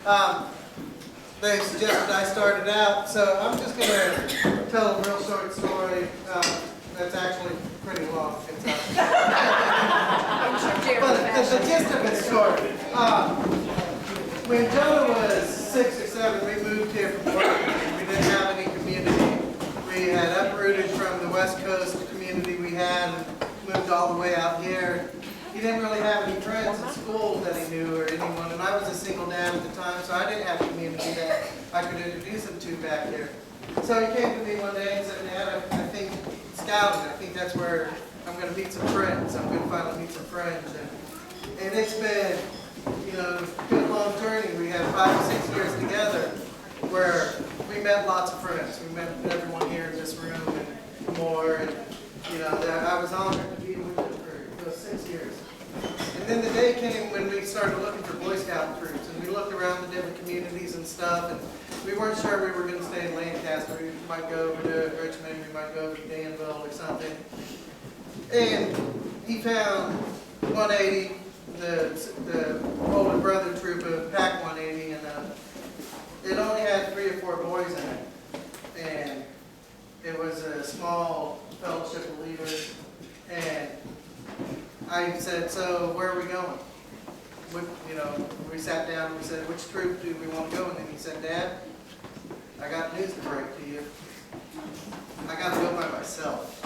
Um, they suggested I started out, so I'm just going to tell a real short story that's actually pretty long. It's, but the gist of it's short. When Jonah was 6 or 7, we moved here from Oregon. We didn't have any community. We had uprooted from the West Coast community we had and moved all the way out here. He didn't really have any friends at school that he knew or anyone, and I was a single dad at the time, so I didn't have a community that I could introduce him to back here. So he came to me one day and said, Dad, I think scouting, I think that's where I'm going to meet some friends. I'm going to finally meet some friends. And it's been, you know, been a long journey. We had 5 or 6 years together where we met lots of friends. We met everyone here in this room and more. And, you know, I was honored to be with them for those 6 years. And then the day came when we started looking for Boy Scout troops, and we looked around the different communities and stuff, and we weren't sure we were going to stay in Lancaster. We might go over to Richmond, we might go over to Danville or something. And he found 180, the older brother troop of Pack 180, and it only had 3 or 4 boys in it. And it was a small fellowship of leaders, and I said, so where are we going? You know, we sat down and we said, which troop do we want to go? And then he said, Dad, I got news to break to you. I got to go by myself.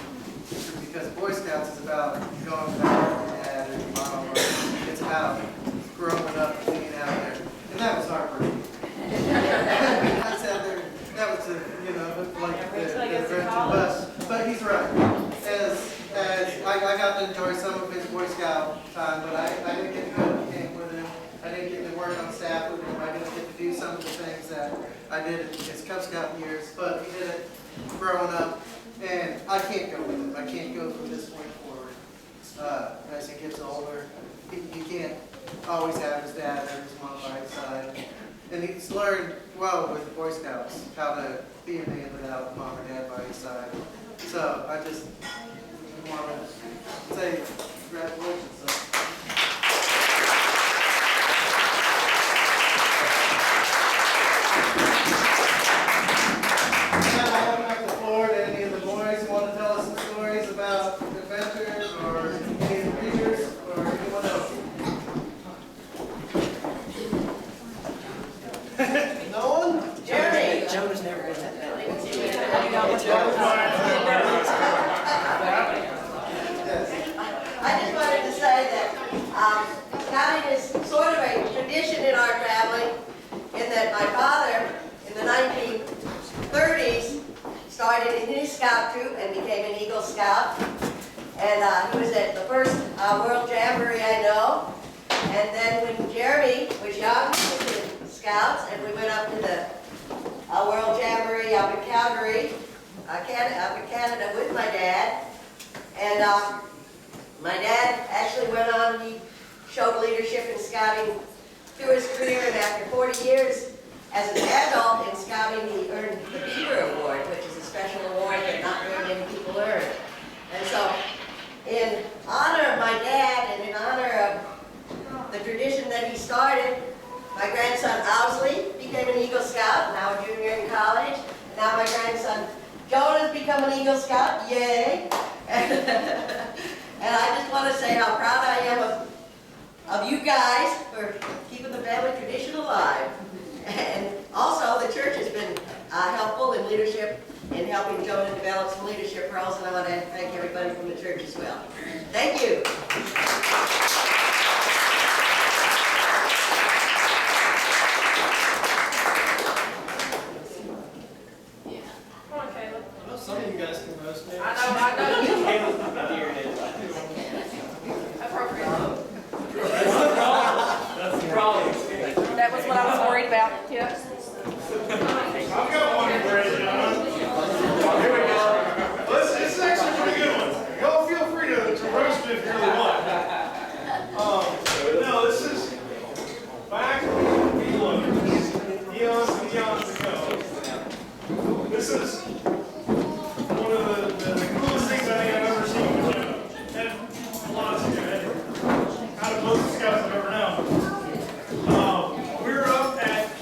Because Boy Scouts is about going without your dad or your mom, or it's about growing up and being out there. And that was heartbreaking. I sat there, that was, you know, like the but he's right. As I got to enjoy some of his Boy Scout time, but I didn't get to go to camp with him. I didn't get to work on staff with him. I didn't get to do some of the things that I did in his Cub Scout years, but he did it growing up, and I can't go with him. I can't go from this point forward. As he gets older, he can't always have his dad or his mom by his side. And he's learned well with the Boy Scouts how to be a man without mom or dad by his side. So I just want to say congratulations. Now I open up the floor to any of the boys who want to tell us some stories about adventures, or any of the readers, or anyone else. No one? Jerry! Jonah's never been that bad. I just wanted to say that scouting is sort of a tradition in our family, in that my father, in the 1930s, started in his scout troop and became an Eagle Scout. And he was at the first World Jamboree I know. And then when Jeremy was young, he was in Scouts, and we went up to the World Jamboree up in Calgary, up in Canada with my dad. And my dad actually went on, he showed leadership in scouting through his career, and after 40 years as an adult in scouting, he earned the Beaver Award, which is a special award that not very many people earn. And so, in honor of my dad and in honor of the tradition that he started, my grandson Owsley became an Eagle Scout, now a junior in college. And now my grandson Jonah's become an Eagle Scout, yay! And I just want to say how proud I am of you guys for keeping the family tradition alive. And also the church has been helpful in leadership in helping Jonah develop some leadership roles, and I want to thank everybody from the church as well. Thank you. Some of you guys can roast me. I know. Appropriate. That's the problem. That was what I was worried about. Yeah. I've got one for you, Jonah. Here we go. This is actually a pretty good one. Y'all feel free to roast me if you really want. No, this is back eons and eons ago. This is one of the coolest things I think I've ever seen with Jonah. And lots of you. Out of most Scouts I've ever known. We were up at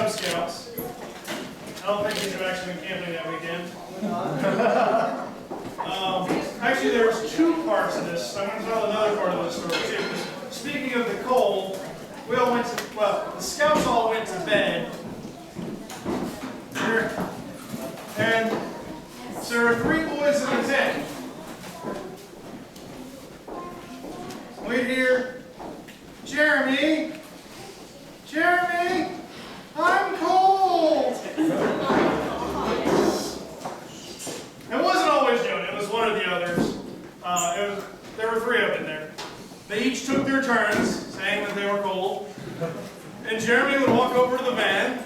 Cub Scouts. I don't think these have actually been camping that weekend. Actually, there's two parts of this. I'm going to tell another part of the story too. Speaking of the cold, we all went to, well, the Scouts all went to bed. And so there are three boys in the tent. We hear, Jeremy, I'm cold. It wasn't always Jonah, it was one of the others. There were three of them there. They each took their turns saying that they were cold. And Jeremy would walk over to the van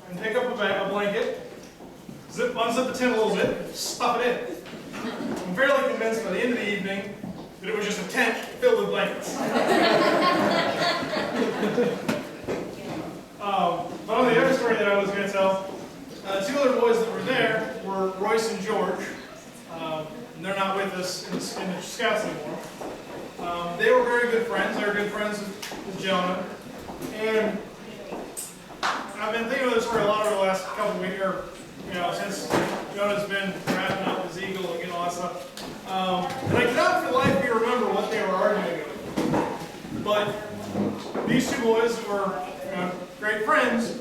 and pick up a blanket, unzip the tent a little bit, stuff it in. I'm fairly convinced by the end of the evening that it was just a tent filled with blankets. But on the other story that I was going to tell, two other boys that were there were Royce and George. And they're not with us in the Scouts anymore. They were very good friends. They were good friends with Jonah. And I've been thinking of this story a lot over the last couple of weeks, or since Jonah's been wrapping up his eagle and getting all that stuff. And I cannot for the life of me remember what they were arguing over. But these two boys who were great friends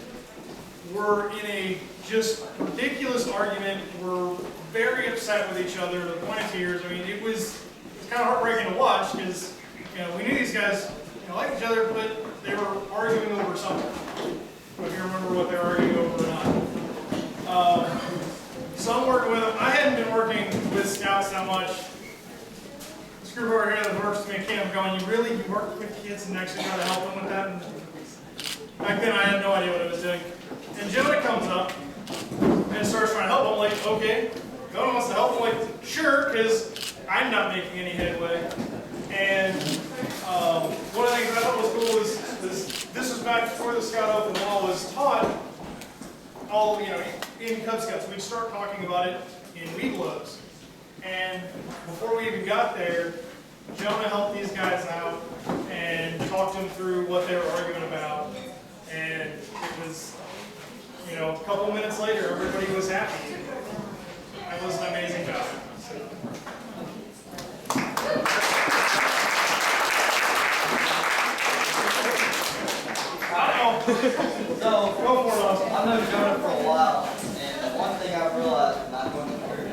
were in a just ridiculous argument, were very upset with each other to the point of tears. I mean, it was kind of heartbreaking to watch because we knew these guys liked each other, but they were arguing over something. If you remember what they were arguing over or not. So I'm working with them. I hadn't been working with Scouts that much. This group over here that works with me at camp going, you work with kids and actually try to help them with that? And back then I had no idea what I was doing. And Jonah comes up and starts trying to help. I'm like, okay, Jonah wants to help. I'm like, sure, because I'm not making any headway. And one of the things I thought was cool is this was back before the Scout Open Law was taught. All in Cub Scouts, we'd start talking about it in weed gloves. And before we even got there, Jonah helped these guys out and talked them through what they were arguing about. And it was, a couple minutes later, everybody was happy. It was an amazing job. So, I've known Jonah for a while, and one thing I've realized not going to church,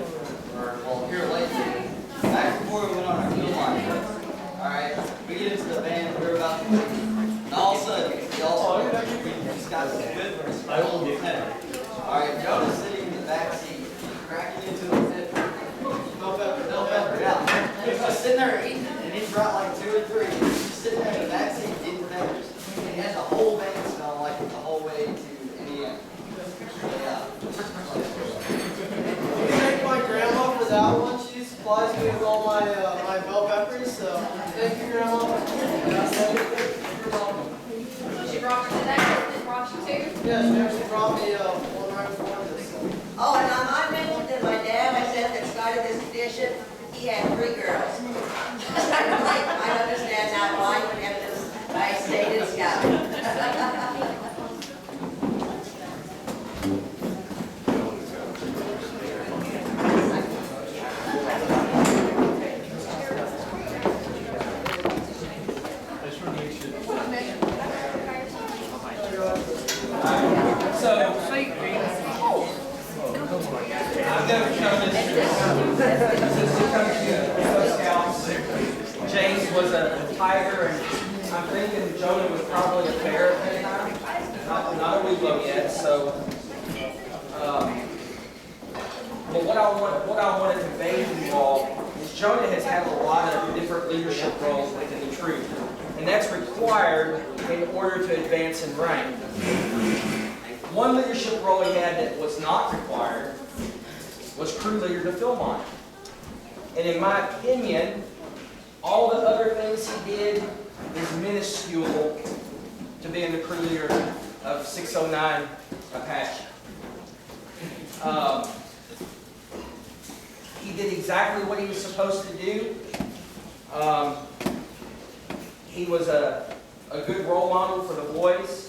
here lately, back before we went on our field line trip, alright, we get into the van, we're about to leave, and all of a sudden, we just got some good for his old lieutenant. Alright, Jonah's sitting in the back seat, cracking into the zip, no pepper, yeah. He's just sitting there eating, and he brought like 2 or 3, he's just sitting there in the back seat eating peppers. He had the whole van smell like the whole way to Indiana. Yeah. I thank my grandma for that one. She supplies me with all my my bell peppers, so thank you, Grandma. So she brought you that, brought you two? Yeah, she actually brought me one right before this. Oh, and I mentioned that my dad, I said that started this tradition, he had 3 girls. I understand now why you would have this by stated scout. I've never shown this since the country Scouts. James was a tiger, and I'm thinking Jonah was probably a bear at that time. Not a weebo yet, so. But what I want to convey to you all is Jonah has had a lot of different leadership roles within the troop, and that's required in order to advance in rank. One leadership role he had that was not required was crew leader to Philmont. And in my opinion, all the other things he did is minuscule to being the crew leader of 609 Apache. He did exactly what he was supposed to do. He was a good role model for the boys.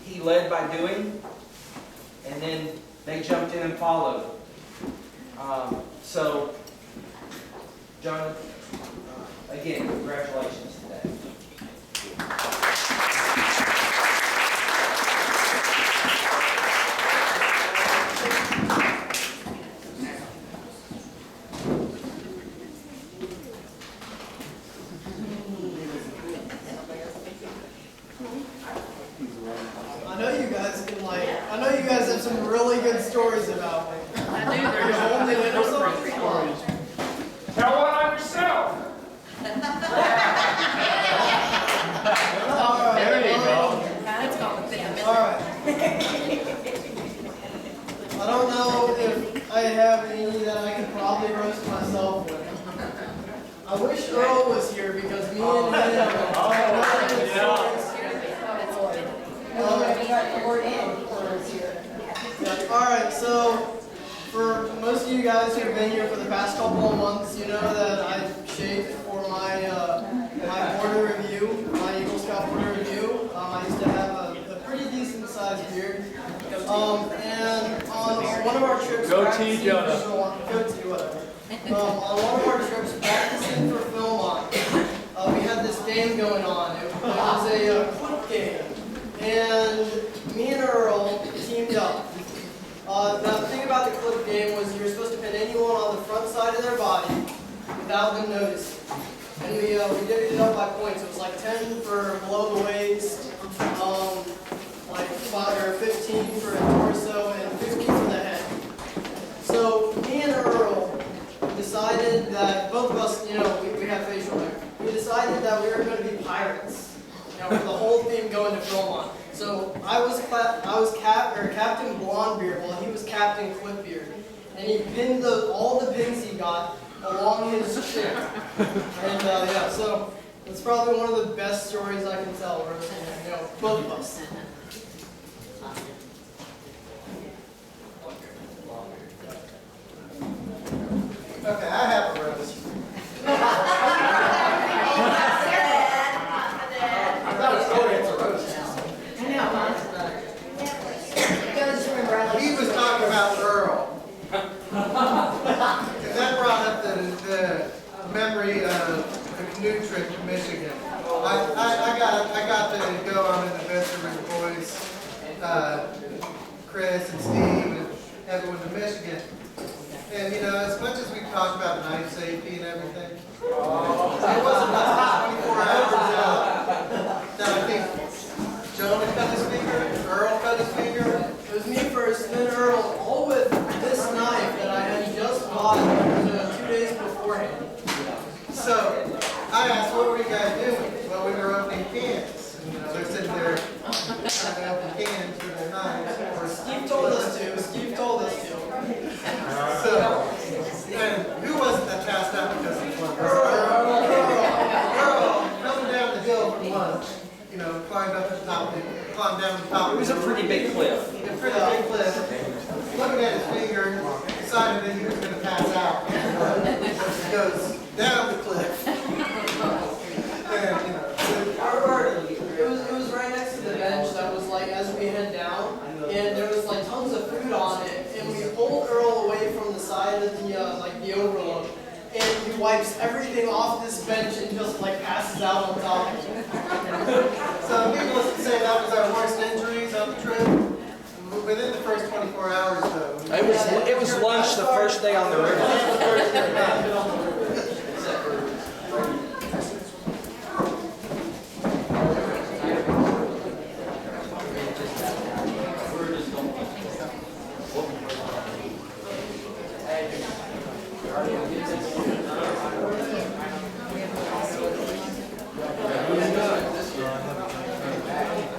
he led by doing, and then they jumped in and followed. So, Jonah, again, congratulations today. I know you guys have some really good stories about me. I knew there was Only one. little stories. Tell one on yourself. There you go. That's called the thing. All right. I don't know if I have any that I can probably roast myself with. I wish Earl was here because me and him have good stories. Alright, so for most of you guys who have been here for the past couple of months, you know that I shaved for my my border review, my Eagle Scout border review. I used to have a pretty decent sized beard. And on one of our trips, Goatee Jonah. Goatee, whatever. On one of our trips practicing for Philmont, we had this game going on. It was a clip game. And me and Earl teamed up. The thing about the clip game was you were supposed to pin anyone on the front side of their body without them noticing. And we divvied it up by points. It was like 10 for below the waist, like 5 or 15 for the torso, and 50 for the head. So me and Earl decided that both of us, you know, we have facial hair. We decided that we were going to be pirates. For the whole theme going to Philmont. So I was Captain Blondebeard while he was Captain Clipbeard. And he pinned all the pins he got along his chin. And yeah, so it's probably one of the best stories I can tell, you know, both of us. Okay, I have a roast. He was talking about Earl. And that brought up the memory of the canoe trip to Michigan. I got to go on an adventure with the boys, Chris and Steve and everyone to Michigan. And you know, as much as we talk about knife safety and everything, it wasn't like 24 hours out that I think Jonah cut his finger, Earl cut his finger. It was me first, and then Earl, all with this knife that I had just bought 2 days beforehand. So I asked, what were you guys doing? Well, we were opening cans. And, you know, they're sitting there trying to open cans with their knives. Steve told us to. So, and who was it that passed out because of one? Earl, coming down the hill from lunch, you know, climbed up the top, climbed down the top. It was a pretty big cliff. A pretty big cliff. Looking at his finger, decided that he was going to pass out. He goes down the cliff. And, you know, It was right next to the bench that was like as we head down, and there was like tons of food on it, and we pulled Earl away from the side of the the overlook, and he wipes everything off this bench and just like passes out on top of it. So needless to say, that was our worst injuries of the trip. Within the first 24 hours, though. It was lunch the first day on the river. That was the first day back on the river.